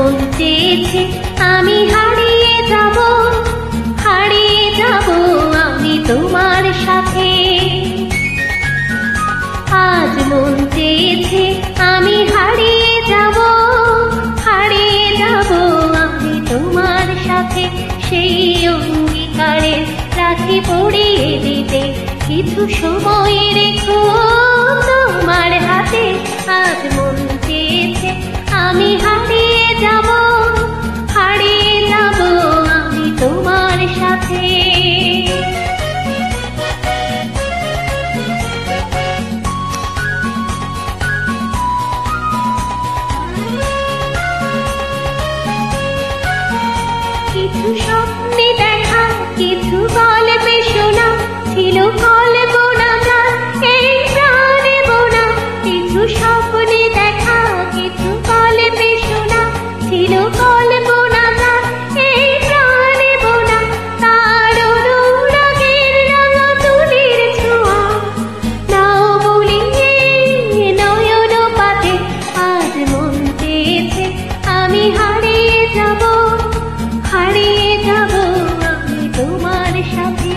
মন চেয়েছে আমি হারিয়ে যাব আমি তোমার সাথে। আজ মন চেয়েছে আমি হারিয়ে যাব আমি তোমার সাথে। সেই অঙ্গীকারে রাখি পড়িয়ে দিতে কিছু সময় রেখো তোমার হাতে। আজ মন চেয়েছে আমি হারিয়ে যাব আমি তোমার সাথে। কিছু স্বপ্নে দেখা কিছু গল্পে শোনা ছিল কল্পনা এই প্রাণে বোনা। কিছু স্বপ্নে দেখা কিছু গল্পে শোনা ছিল কল্পনা এই প্রাণে বোনা। তার অনুরাগের রাঙা তুলির ছোঁয়া নাও বলিয়ে নয়ন পাতে। আজ মন চেয়েছে আমি হারিয়ে যাব আমি তোমার সাথে।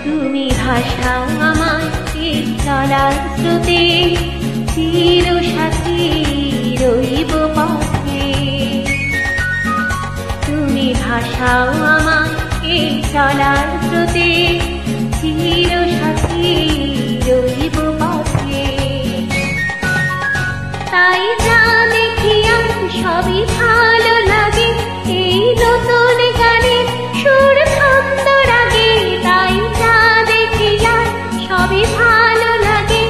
তুমি ভাষাও আমায় চলার স্রোতে চির সাথী রইব পথে। তুমি ভাষাও আমায় চলার স্রোতে চির সাথী রইব পথে। তাই যা দেখি সবই ভালো লাগে এই নতুন গানে সুর ছন্দ রাগে। তাই যা দেখি সবই ভালো লাগে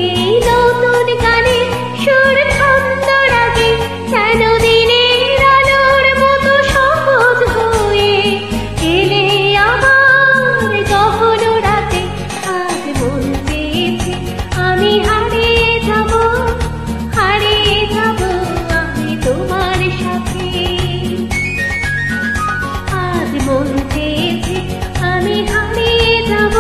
এই নতুন গানে সুর ছন্দ রাগে। যেন দিনের আলোর মতো সহজ হয়ে এলে আমার গহন রাতে। আজ মন চেয়েছে আমি হারিয়ে যাব আমি তোমার সাথে। আজ মন চেয়েছে আমি হারিয়ে যাব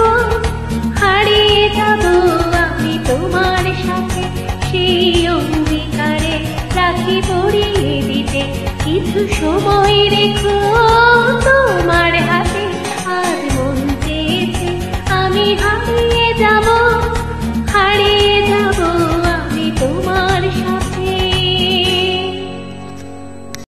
আমি তোমার সাথে। সেই অঙ্গীকারে রাখি পড়িয়ে দিতে কিছু সময় রেখো।